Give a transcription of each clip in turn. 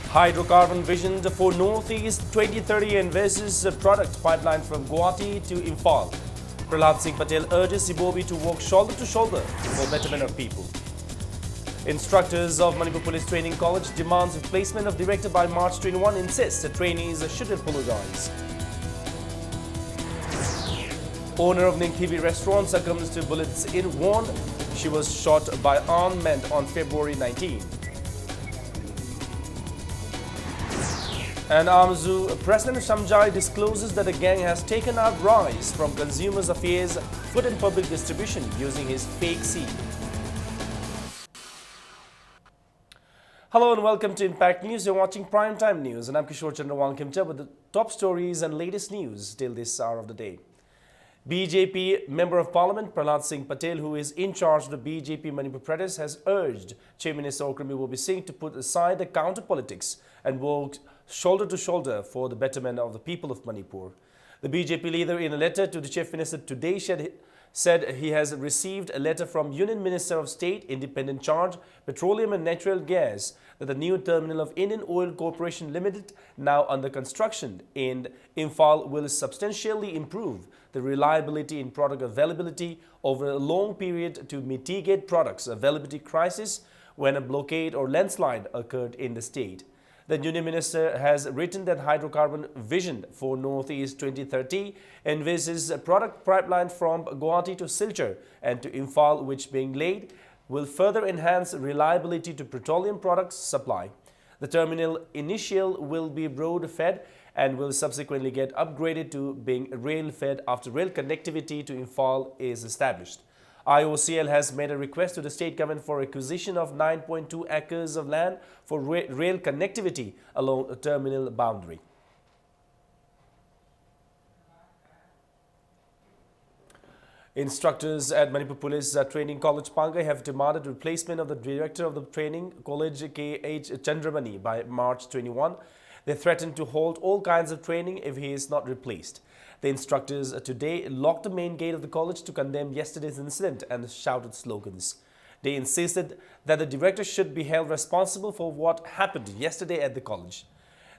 Hydrocarbon vision for Northeast 2030 envisages a product pipeline from Guwahati to Imphal. Prahlad Singh Patel urges Sibobi to work shoulder to shoulder for betterment of people. Instructors of Manipur Police Training College demands replacement of director by March 21, insists the trainees should apologize. Owner of Ningthivi restaurant succumbs to bullets in warned she was shot by armed men on February 19. And Amzu President Shamjai discloses that the gang has taken out rice from Consumers Affairs Food and Public Distribution using his fake seed. Hello and welcome to Impact News. You're watching Primetime News and I'm Kishore Chandrawal Kimcha with the top stories and latest news till this hour of the day. BJP Member of Parliament Prahlad Singh Patel, who is in charge of the BJP Manipur Pradesh, has urged Chief Minister Okremi Wobi Singh to put aside the counter politics and work shoulder to shoulder for the betterment of the people of Manipur. The BJP leader, in a letter to the Chief Minister today, said he has received a letter from Union Minister of State, Independent Charge, Petroleum and Natural Gas that the new terminal of Indian Oil Corporation Limited, now under construction in Imphal, will substantially improve the reliability in product availability over a long period to mitigate products availability crisis when a blockade or landslide occurred in the state. The Union Minister has written that hydrocarbon vision for Northeast 2030 envisages a product pipeline from Guwahati to Silchar and to Imphal, which being laid will further enhance reliability to petroleum products supply. The terminal initial will be road-fed and will subsequently get upgraded to being rail-fed after rail connectivity to Imphal is established. IOCL has made a request to the state government for acquisition of 9.2 acres of land for rail connectivity along a terminal boundary. Instructors at Manipur Police Training College Pangai have demanded replacement of the director of the training college K.H. Chandramani by March 21. They threatened to halt all kinds of training if he is not replaced. The instructors today locked the main gate of the college to condemn yesterday's incident and shouted slogans. They insisted that the director should be held responsible for what happened yesterday at the college.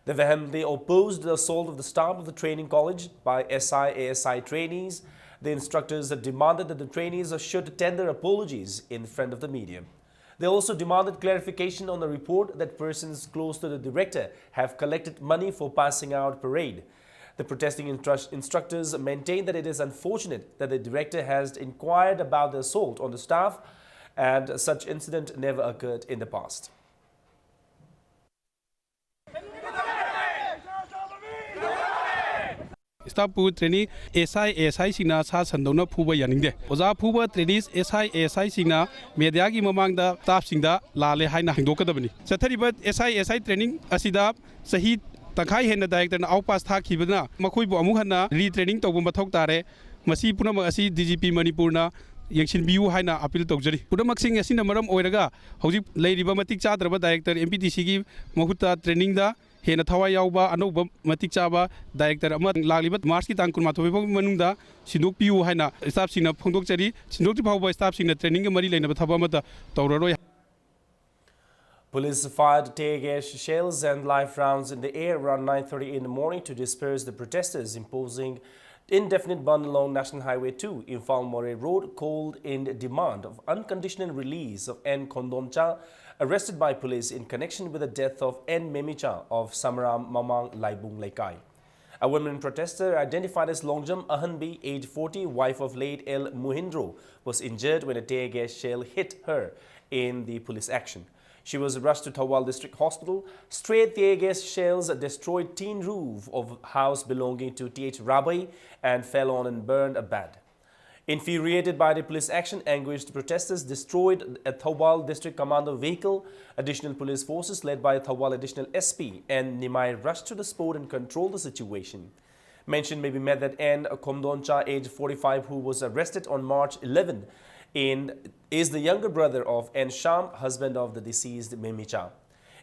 They vehemently opposed the assault of the staff of the training college by SI-ASI trainees. The instructors demanded that the trainees should tender apologies in front of the media. They also demanded clarification on the report that persons close to the director have collected money for passing out parade. The protesting instructors maintain that it is unfortunate that the director has inquired about the assault on the staff and such incident never occurred in the past. Staff training SI Singna Sa Sandona Puba Yaninde. Oza Puba trainees SI Singna Media Gi Mamangda Staff Singda Lale Haina Hindokadabani. Sataribat SI training Asida Sahid Takai Hena Director and Outpass Takibana, Makuibu Amuhana, retraining to Bumatokare, Masi Punama Asi, DGP Manipurna, Yangshin Biu Haina, Appeal Togeri. Pudamaxing Asina Maram Oiraga, Hosi Lady Bamatik Chadra Director, MPTC, Mahuta Training da, Hena Tawayauba, Anoba Matik Chaba, Director Amat Lalibat, Marski Tankumato Manunda, Sinuk Piu Haina, Staff Sina Pondokari, Sinoti Power Staff Sina Training and Marila Tabamata, Tauro. Police fired tear gas shells and live rounds in the air around 9:30 in the morning to disperse the protesters, imposing indefinite ban along National Highway 2, Imphal Moray Road, called in demand of unconditional release of N. Kondomcha, arrested by police in connection with the death of N. Memicha of Samaram Mamang Laibung Laikai. A women protester identified as Longjam Ahanbi, age 40, wife of late El Muhindro, was injured when a tear gas shell hit her in the police action. She was rushed to Thawal District Hospital. Stray tear gas shells destroyed tin roof of house belonging to T.H. Rabai and fell on and burned a bed. Infuriated by the police action, anguished protesters destroyed a Thawal District Commando vehicle. Additional police forces led by Thawal Additional SP and Nimai rushed to the spot and controlled the situation. Mention may be made that N. Komdoncha, age 45, who was arrested on March 11, is the younger brother of N. Sham, husband of the deceased Memicha.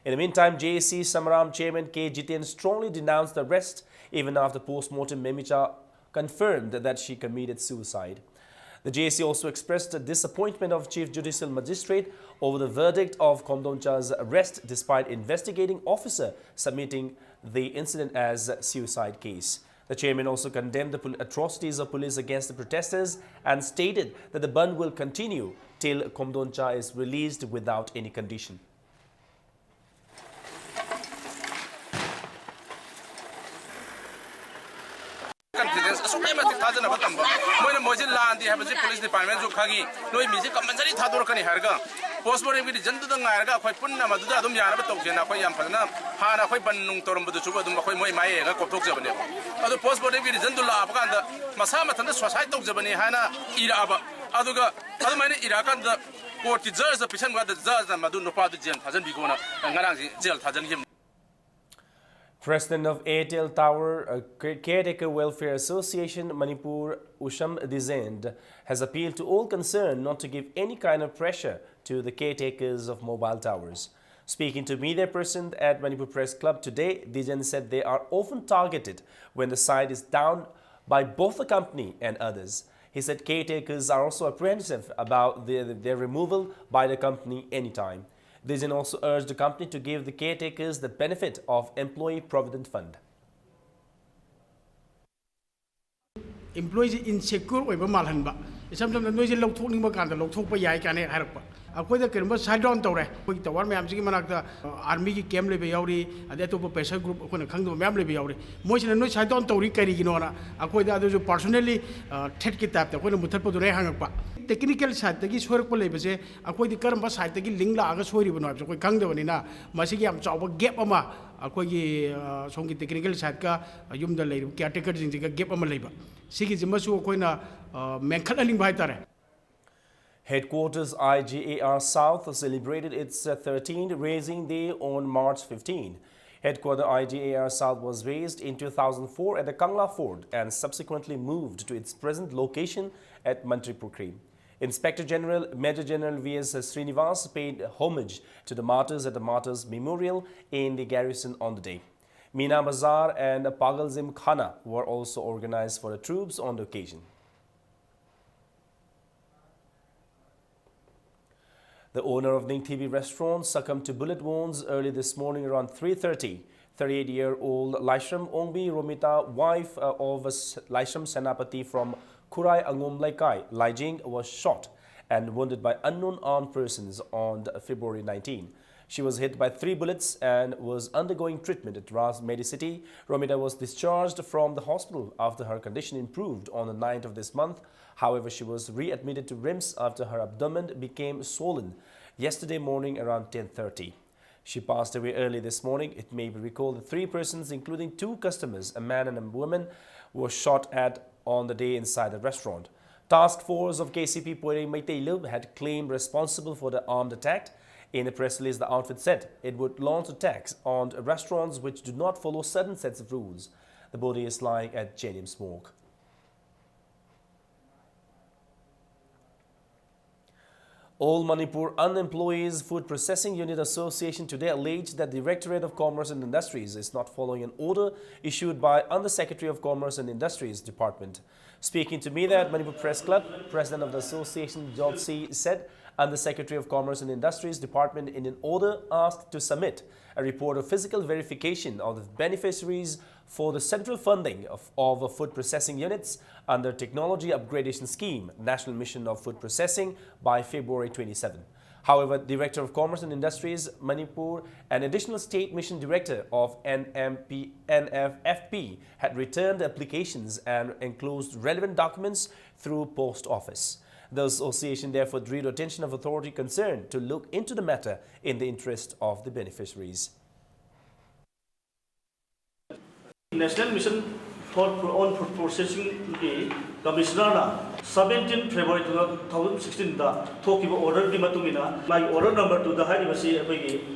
In the meantime, JAC Samaram Chairman K. Jiten strongly denounced the arrest even after post-mortem Memicha confirmed that she committed suicide. The JSC also expressed a disappointment of Chief Judicial Magistrate over the verdict of Khomdoncha's arrest despite investigating officer submitting the incident as a suicide case. The chairman also condemned the atrocities of police against the protesters and stated that the ban will continue till Khomdoncha is released without any condition. Police department जो खागी लोई मिजी compulsory था दोर कनी हरगा postmortem की जंतु दंग आयरगा कोई पुन्ना मदुदा अदुम याना बतौजेना कोई याम फजना हाना कोई बन्नुंग तोरम बदु सुबा अदुम कोई मोय मायेगा कोथोक जबने अदु पोस्टमार्टम की जंतु लाब कांद मसा मथन सोसाइटी तौक जबने हाना इराबा अदुगा अदु माने इराकान द कोर्ट की जज पिसन वा द जज मदु नुपा द जेल थाजन बिगोना ngaraang जेल थाजन हिम. President of Airtel Tower Caretaker Welfare Association Manipur Usham Dizend has appealed to all concerned not to give any kind of pressure to the caretakers of mobile towers. Speaking to media person at Manipur Press Club today, Dizend said they are often targeted when the site is down by both the company and others. He said caretakers are also apprehensive about their removal by the company anytime. Dizend also urged the company to give the caretakers the benefit of Employee Provident Fund. Employees insecure oiba malhanba isam noise lokthokning ba kan da lokthokpa yai kan harakpa akoida kerba side down tawre koi tawar myam sigi manakta army ki camp lebe yauri ade to pressure group akona khangdo myam lebe yauri moisina no side down tawri kari gino na akoida adu personally threat ki tap ta koi muthar pa dure hangakpa technical side tagi sorak pa lebe se akoidi karamba side tagi link la aga sori bano ab koi khangdo ni na masigi am chawba gap ama akoigi songi technical side ka yumda lei caretaker jing ga gap ama leiba sigi jimasu koina menkhat aling bai tare. Headquarters IGAR South celebrated its 13th Raising Day on March 15. Headquarters IGAR South was raised in 2004 at the Kangla Fort and subsequently moved to its present location at Mantripur. Inspector General Major General V.S. Srinivas paid homage to the martyrs at the Martyrs Memorial in the garrison on the day. Meena Bazaar and Pagalzim Khana were also organized for the troops on the occasion. The owner of Ning TV restaurant succumbed to bullet wounds early this morning around 3:30. 38-year-old Laishram Ongbi Romita, wife of Laishram Senapati from Kurai Angom Laikai, Laijing, was shot and wounded by unknown armed persons on February 19. She was hit by 3 bullets and was undergoing treatment at Ras Medicity. Romita was discharged from the hospital after her condition improved on the 9th of this month. However, she was readmitted to RIMS after her abdomen became swollen yesterday morning around 10:30. She passed away early this morning. It may be recalled that 3 persons, including 2 customers, a man and a woman, were shot at on the day inside the restaurant. Task Force of KCP Poireng Maiteilu had claimed responsible for the armed attack. In a press release, the outfit said it would launch attacks on restaurants which do not follow certain sets of rules. The body is lying at Jenims Morgue. All Manipur Unemployees Food Processing Unit Association today alleged that the Directorate of Commerce and Industries is not following an order issued by Under-Secretary of Commerce and Industries Department. Speaking to media at Manipur Press Club, President of the association, Jodsi, said Under-Secretary of Commerce and Industries Department in an order asked to submit a report of physical verification of the beneficiaries for the central funding of food processing units under Technology Upgradation Scheme, National Mission of Food Processing by February 27. However, Director of Commerce and Industries, Manipur, and additional State Mission Director of NFFP had returned the applications and enclosed relevant documents through Post Office. The association therefore drew the attention of authority concerned to look into the matter in the interest of the beneficiaries. National Mission for Food Processing Commissioner 17 February 2016 Tokiba order Dimatungina, my order number 2 the Harimasi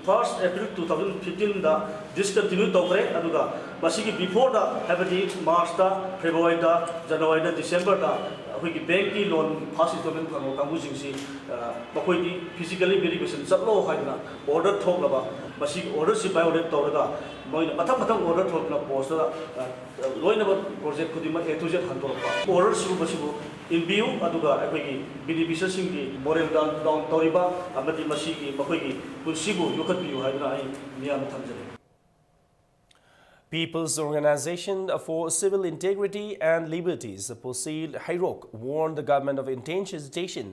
1st April 2015 discontinued Tokre Aduga, Basiki before the Habiti March, February, January, December. ꯑꯩꯈꯣꯏꯒꯤ ꯕꯦꯡꯀꯤ ꯂꯣꯟ first instalment ꯐꯪꯕ ꯀꯥꯡꯕꯨꯁꯤꯡꯁꯤ ꯃꯈꯣꯏꯗꯤ physically verification ꯆꯠꯂꯣ ꯍꯥꯏꯗꯅ order ꯊꯣꯛꯂꯕ ꯃꯁꯤꯒꯤ ꯑꯣꯔꯗꯔꯁꯤ ꯚꯥꯏꯑꯣꯂꯦꯠ ꯇꯧꯔꯒ ꯃꯣꯏꯅ ꯃꯊꯪ ꯑꯣꯔꯗꯔ ꯊꯣꯛꯂꯛꯄ ꯄꯣꯁꯇꯨꯗ ꯂꯣꯏꯅꯃꯛ ꯄ꯭ꯔꯣꯖꯦꯛ ꯈꯨꯗꯤꯡꯃꯛ A to Z ꯍꯟꯗꯣꯔꯛꯄ ꯑꯣꯔꯗꯔꯁꯤꯡꯕꯁꯤꯕꯨ ꯏꯟꯕꯤꯌꯨ ꯑꯗꯨꯒ ꯑꯩꯈꯣꯏꯒꯤ ꯕꯦꯅꯤꯐꯤꯁꯤꯌꯔꯁꯤꯡꯒꯤ ꯃꯣꯔꯦꯜ ꯗꯥꯎꯟ ꯇꯧꯔꯤꯕ ꯑꯃꯗꯤ ꯃꯁꯤꯒꯤ ꯃꯈꯣꯏꯒꯤ ꯄꯨꯟꯁꯤꯕꯨ ꯌꯣꯛꯈꯠꯄꯤꯌꯨ ꯍꯥꯏꯗꯨꯅ ꯑꯩ ꯃꯤꯌꯥꯝꯗ ꯊꯝꯖꯔꯤ. People's Organization for Civil Integrity and Liberties, POCIL HIROC, warned the government of intense hesitation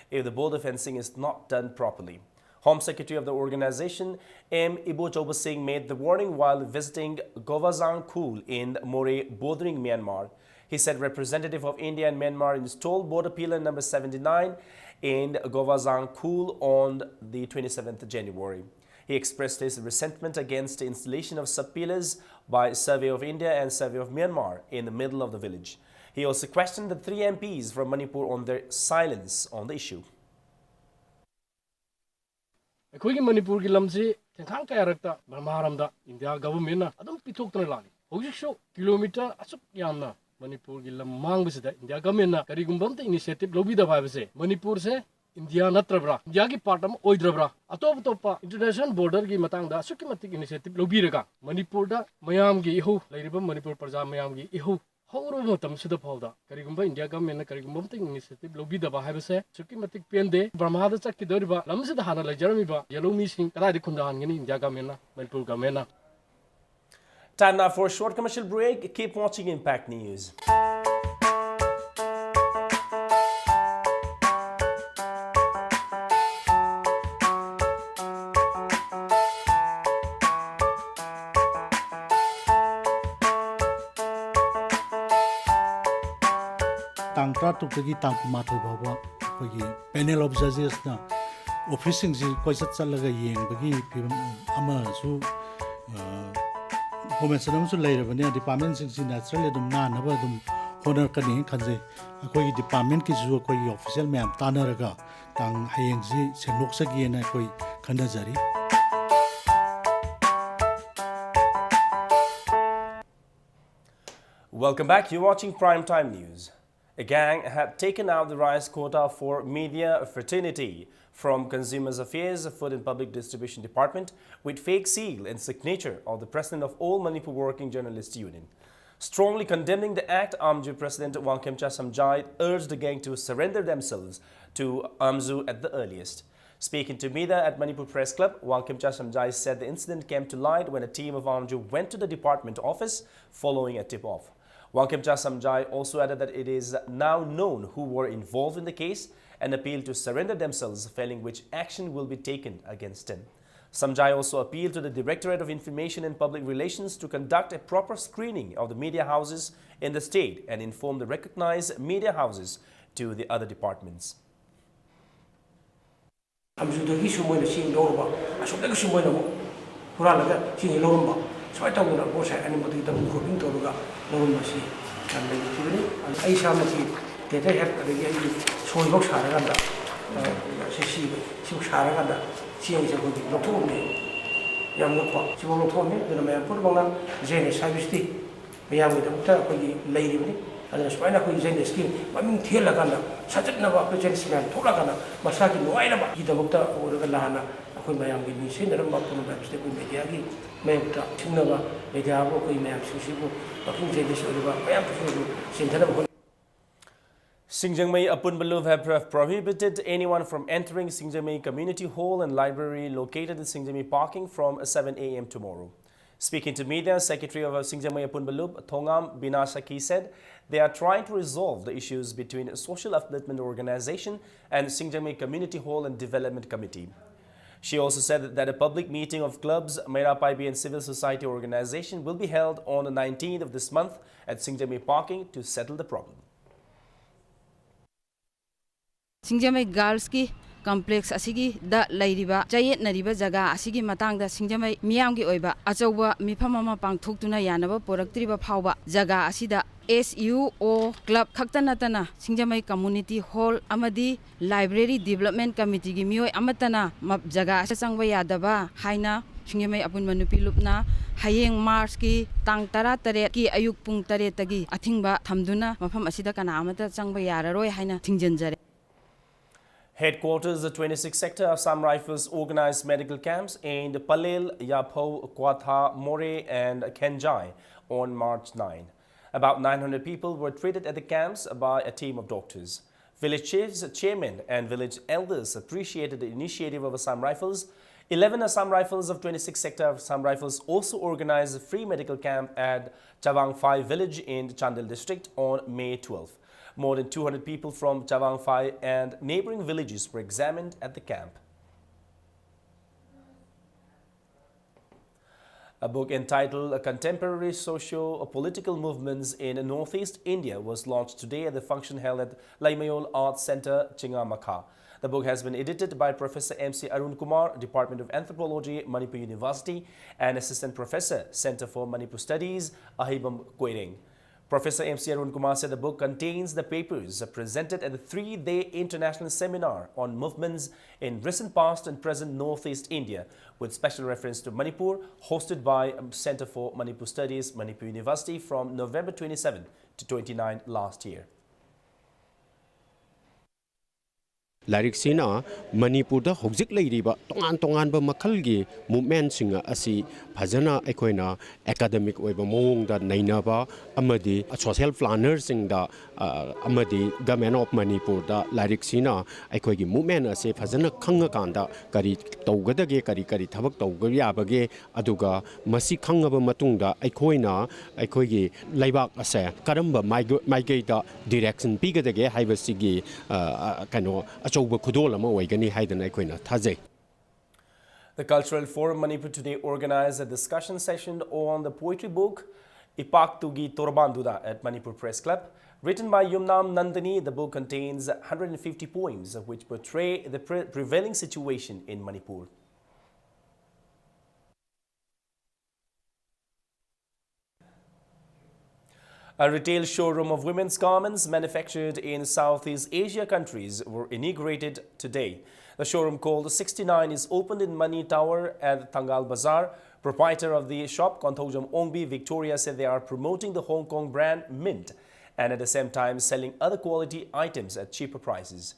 if the border fencing is not done properly. Home Secretary of the organization, M. Ibochoba Singh, made the warning while visiting Govazang Khul in More, bordering Myanmar. He said representative of India and Myanmar installed border pillar number 79 in Govazang Khul on the 27th of January. He expressed his resentment against the installation of sub-pillars by Survey of India and Survey of Myanmar in the middle of the village. He also questioned the 3 MPs from Manipur on their silence on the issue. ꯑꯩꯈꯣꯏꯒꯤ ꯃꯅꯤꯄꯨꯔꯒꯤ ꯂꯝꯁꯤ ꯇꯦꯡꯈꯥꯡ ꯀꯌꯥꯔꯛꯇ ꯕꯔꯃꯥꯔꯝꯗ India ꯒꯚꯔꯟꯃꯦꯟꯠꯅ ꯑꯗꯨꯝ ꯄꯤꯊꯣꯛꯇꯨꯅ ꯂꯥꯛꯂꯤ. ꯍꯧꯖꯤꯛꯁꯨ kilometre ꯑꯁꯨꯛ ꯌꯥꯝꯅ ꯃꯅꯤꯄꯨꯔꯒꯤ ꯂꯝ ꯃꯥꯡꯕꯁꯤꯗ India ꯒꯚꯔꯟꯃꯦꯟꯠꯅ ꯀꯔꯤꯒꯨꯝꯕ ꯑꯃꯇ ꯏꯅꯤꯁꯤꯌꯦꯇꯤꯚ ꯂꯧꯕꯤꯗꯕ ꯍꯥꯏꯕꯁꯦ ꯃꯅꯤꯄꯨꯔꯁꯦ ꯏꯟꯗꯤꯌꯥ ꯅꯠꯇ꯭ꯔꯕ꯭ꯔꯥ, ꯏꯟꯗꯤꯌꯥꯒꯤ ꯄꯥꯔꯠ ꯑꯃ ꯑꯣꯏꯗ꯭ꯔꯕ꯭ꯔꯥ, ꯑꯇꯣꯞꯄ ꯏꯟꯇꯔꯅꯦꯁꯅꯦꯜ ꯕꯣꯔꯗꯔꯒꯤ ꯃꯇꯥꯡꯗ ꯑꯁꯨꯛꯀꯤ ꯃꯇꯤꯛ ꯏꯅꯤꯁꯤꯌꯦꯇꯤꯚ ꯂꯧꯕꯤꯔꯒ ꯃꯅꯤꯄꯨꯔꯗ ꯃꯌꯥꯝꯒꯤ ꯏꯍꯧ ꯂꯩꯔꯤꯕ ꯃꯅꯤꯄꯨꯔ ꯄ꯭ꯔꯖꯥ ꯃꯌꯥꯝꯒꯤ ꯏꯍꯧ ꯍꯧꯔꯕ ꯃꯇꯝꯁꯤꯗ ꯐꯥꯎꯗ ꯀꯔꯤꯒꯨꯝꯕ ꯏꯟꯗꯤꯌꯥ ꯒꯚꯔꯟꯃꯦꯟꯠꯅ ꯀꯔꯤꯒꯨꯝꯕ ꯑꯃꯇ ꯏꯅꯤꯁꯤꯌꯦꯇꯤꯚ ꯂꯧꯕꯤꯗꯕ ꯍꯥꯏꯕꯁꯦ ꯑꯁꯨꯛꯀꯤ ꯃꯇꯤꯛ ꯄꯦꯟꯗꯦ. ꯕꯔꯃꯥꯗ ꯆꯠꯈꯤꯗꯧꯔꯤꯕ ꯂꯝꯁꯤꯗ ꯍꯥꯟꯅ ꯂꯩꯖꯔꯝꯃꯤꯕ ꯌꯦꯜꯂꯧꯃꯤꯁꯤꯡ ꯀꯗꯥꯏꯗ ꯈꯨꯟꯗꯥꯍꯟꯒꯅꯤ ꯏꯟꯗꯤꯌꯥ ꯒꯚꯔꯟꯃꯦꯟꯠꯅ, ꯃꯅꯤꯄꯨꯔ ꯒꯚꯔꯟꯃꯦꯟꯠꯅ? Time now for a short commercial break. Keep watching Impact News. Tang Tratupagi Tang Kumathoi Baba, panel of judges na officing Koisat Salaga Yen, Bagi, Amasu, Homesanam Sulayer, departments in Australia, Nan, Abadum, Honor Kani, Kaze, Akoi department Kizu, Koi official ma'am, Tanaraga, Tang Hayengzi, Senoksagi, and Akoi Kandazari. Welcome back. You're watching Primetime News. A gang had taken out the rice quota for media fraternity from Consumers Affairs Food and Public Distribution Department with fake seal and signature of the President of All Manipur Working Journalists Union. Strongly condemning the act, AMJU President Wangkemcha Samjai urged the gang to surrender themselves to AMJU at the earliest. Speaking to media at Manipur Press Club, Wangkemcha Samjai said the incident came to light when a team of AMJU went to the department office following a tip-off. Wangkemcha Samjai also added that it is now known who were involved in the case and appealed to surrender themselves, failing which action will be taken against them. Samjai also appealed to the Directorate of Information and Public Relations to conduct a proper screening of the media houses in the state and inform the recognized media houses to the other departments. Soy tahu nak bos saya ni mesti kita mungkin tu juga normal sih. Kan begitu ni. Ayah sama sih. Kita head ada dia ini soy box hari kan dah. Sisi hari kan dah. Siang siang pun loktor ni. Yang loktor. Siapa loktor ni? Dengan macam pun bangla jenis service ni. Yang itu kita pergi lain ni. Ada supaya nak pergi jenis skin. Kami thiel lah kan dah. Sajat nak apa jenis skin. Thola kan dah. Masa kita nuai lah. Kita bukta orang kan lah na. Aku macam ni sih. Dalam waktu nak mesti pun media lagi. Singjangmei Apunbaluv have prohibited anyone from entering Singjangmei Community Hall and Library located in Singjangmei Parking from 7 a.m. tomorrow. Speaking to media, Secretary of Singjangmei Apunbaluv, Thongam Binasaki, said they are trying to resolve the issues between Social Upliftment Organization and Singjangmei Community Hall and Development Committee. She also said that a public meeting of clubs, Meirapaibi and civil society organization will be held on the 19th of this month at Singjangmei Parking to settle the problem. Singjangmei Girls ki complex asigi da lairiba jayet nariba jaga asigi matangda Singjangmei miyamgi oiba achauba mifam ama pangthoktuna yanaba poraktriba phawba jaga asida SUO Club Khaktanatana Singjangmei Community Hall Amadi Library Development Committee gi mioi amatana map jaga asangba yadaba haina Singjamai apun manupi lupna hayeng March ki tang tara tare ki ayuk pung tare tagi athingba thamduna mafam asida kana amata changba yararoi haina thingjanjare. Headquarters, the 26th sector of Assam Rifles organized medical camps in Palel, Yapho, Kwatha, More and Kenjai on March 9. About 900 people were treated at the camps by a team of doctors. Village chiefs, chairmen and village elders appreciated the initiative of Assam Rifles. 11 Assam Rifles of 26th sector of Assam Rifles also organized a free medical camp at Chawang Phai village in Chandel district on May 12. More than 200 people from Chawang Phai and neighboring villages were examined at the camp. A book entitled Contemporary Socio-Political Movements in Northeast India was launched today at the function held at Laimayol Arts Center, Chingamakha. The book has been edited by Professor M.C. Arun Kumar, Department of Anthropology, Manipur University, and Assistant Professor, Center for Manipur Studies, Ahibam Koireng. Professor M.C. Arun Kumar said the book contains the papers presented at the 3-day international seminar on movements in recent past and present Northeast India, with special reference to Manipur, hosted by Center for Manipur Studies, Manipur University from November 27 to 29 last year. Larik sina Manipur da hojik leiriba tongan ba makhalgi movement singa asi phajana ekoina academic oiba mong da nainaba amadi social planner sing da amadi government of Manipur da larik sina ekoigi movement ase phajana khanga kanda kari tawgadage kari thabak tawgari abage aduga masi khangaba matungda ekoina ekoigi laibak ase karamba migrate da direction pigadage haibasigi kano The Cultural Forum Manipur today organized a discussion session on the poetry book Ipak Tugi Torbanduda at Manipur Press Club. Written by Yumnam Nandini, the book contains 150 poems which portray the prevailing situation in Manipur. A retail showroom of women's garments manufactured in Southeast Asia countries were inaugurated today. The showroom called 69 is opened in Mani Tower at Tangal Bazaar. Proprietor of the shop, Konthojam Ongbi Victoria, said they are promoting the Hong Kong brand Mint and at the same time selling other quality items at cheaper prices.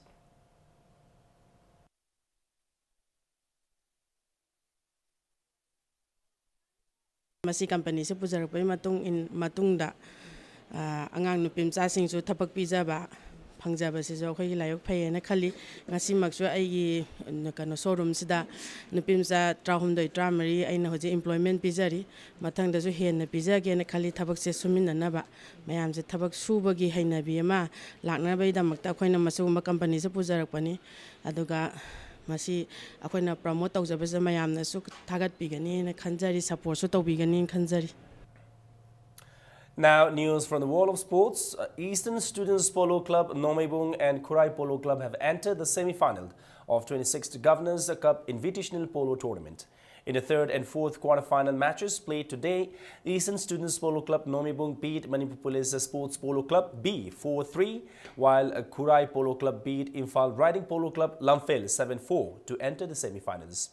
Masi company se pujarpai matungda angang nupim cha singju thapak pijaba phangjaba se jo khoi layok phai na khali ngasi maksu ai kano showroom sida nupim cha trahumdoi tramari aina hoje employment pijari mathang da ju hen na pijage na khali thabak se sumin na ba mayam se thabak subagi haina bi ma lakna bai da makta khoina masu ma company se pujarakpani aduga masi akoina promote tawjaba se mayam na su thagat pigani na khanjari support su tawbigani khanjari. Now, news from the world of sports. Eastern Students Polo Club, Nomebung and Kurai Polo Club have entered the semi-final of 26th Governors Cup Invitational Polo Tournament. In the third and fourth quarter-final matches played today, Eastern Students Polo Club, Nomebung beat Manipur Police Sports Polo Club B 4-3, while Kurai Polo Club beat Imphal Riding Polo Club, Lamphel 7-4 to enter the semi-finals.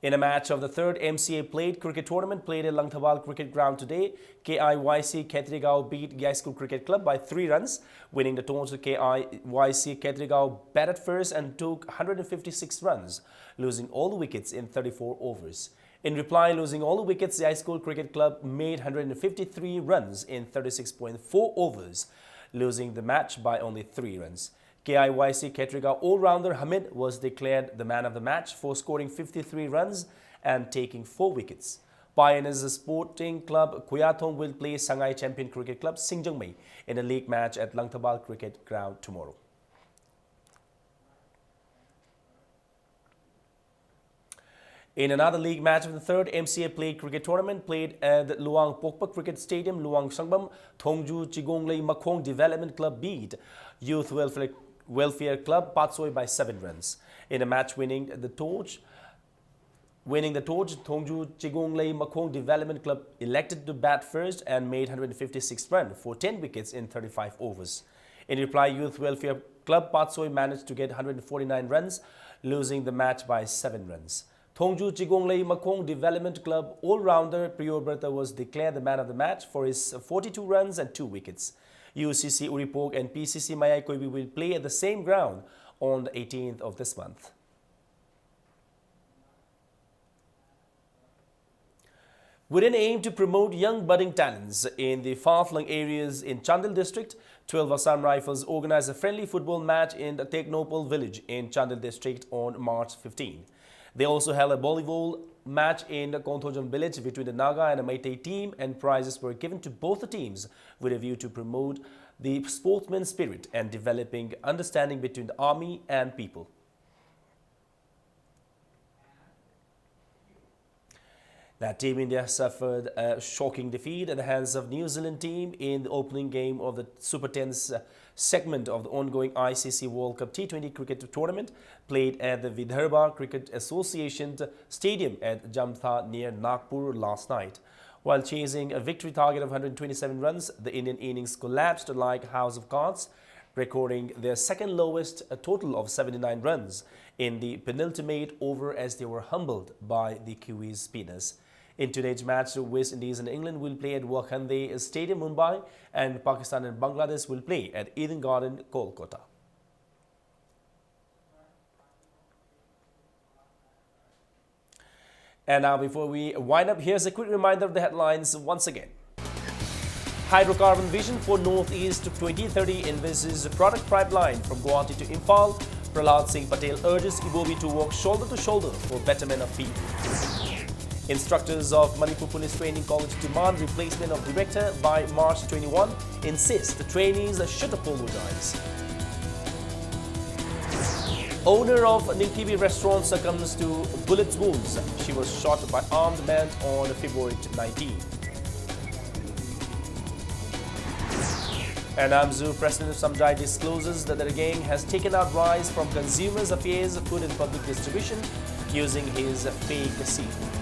In a match of the third MCA Played cricket tournament played at Langthawal Cricket Ground today, KIYC Khetrigao beat Gai School Cricket Club by 3 runs, winning the toss. KIYC Khetrigao batted first and took 156 runs, losing all the wickets in 34 overs. In reply, losing all the wickets, Gai School Cricket Club made 153 runs in 36.4 overs, losing the match by only 3 runs. KIYC Khetrigao all-rounder Hamid was declared the man of the match for scoring 53 runs and taking 4 wickets. Pioneers Sporting Club Kuyathong will play Shanghai Champion Cricket Club Singjungmei in a league match at Langthawal Cricket Ground tomorrow. In another league match of the third MCA Played cricket tournament played at the Luang Pokpa Cricket Stadium, Luang Sangbam, Thongju Chigonglei Makhong Development Club beat Youth Welfare Club Patsoi by 7 runs. In a match winning the torch, Thongju Chigonglei Makhong Development Club elected to bat first and made 156 runs for 10 wickets in 35 overs. In reply, Youth Welfare Club Patsoi managed to get 149 runs, losing the match by 7 runs. Thongju Chigonglei Makong Development Club all-rounder Priyo Bertha was declared the man of the match for his 42 runs and 2 wickets. UCC Uripok and PCC Mayai Koibi will play at the same ground on the 18th of this month. With an aim to promote young budding talents in the far-flung areas in Chandil district, 12 Assam Rifles organized a friendly football match in the Teknopal village in Chandil district on March 15. They also held a volleyball match in the Konthojam village between the Naga and the Meitei team, and prizes were given to both the teams with a view to promote the sportsman spirit and developing understanding between the army and people. Now, Team India suffered a shocking defeat at the hands of New Zealand team in the opening game of the Super 10s segment of the ongoing ICC World Cup T20 cricket tournament played at the Vidarbha Cricket Association Stadium at Jamtha near Nagpur last night. While chasing a victory target of 127 runs, the Indian innings collapsed like a house of cards, recording their second lowest, a total of 79 runs in the penultimate over as they were humbled by the Kiwis spinners. In today's match, West Indies and England will play at Wakande Stadium, Mumbai, and Pakistan and Bangladesh will play at Eden Garden, Kolkata. And now, before we wind up, here's a quick reminder of the headlines once again. Hydrocarbon vision for Northeast 2030 envisages a product pipeline from Guwahati to Imphal. Prahlad Singh Patel urges Ibobi to work shoulder to shoulder for betterment of people. Instructors of Manipur Police Training College demand replacement of director by March 21, insist the trainees should apologize. Owner of Nilkibi restaurant succumbs to bullet wounds. She was shot by armed men on February 19. And Amzu, president of Samjai, discloses that the gang has taken out rice from Consumers Affairs Food and Public Distribution using his fake seal.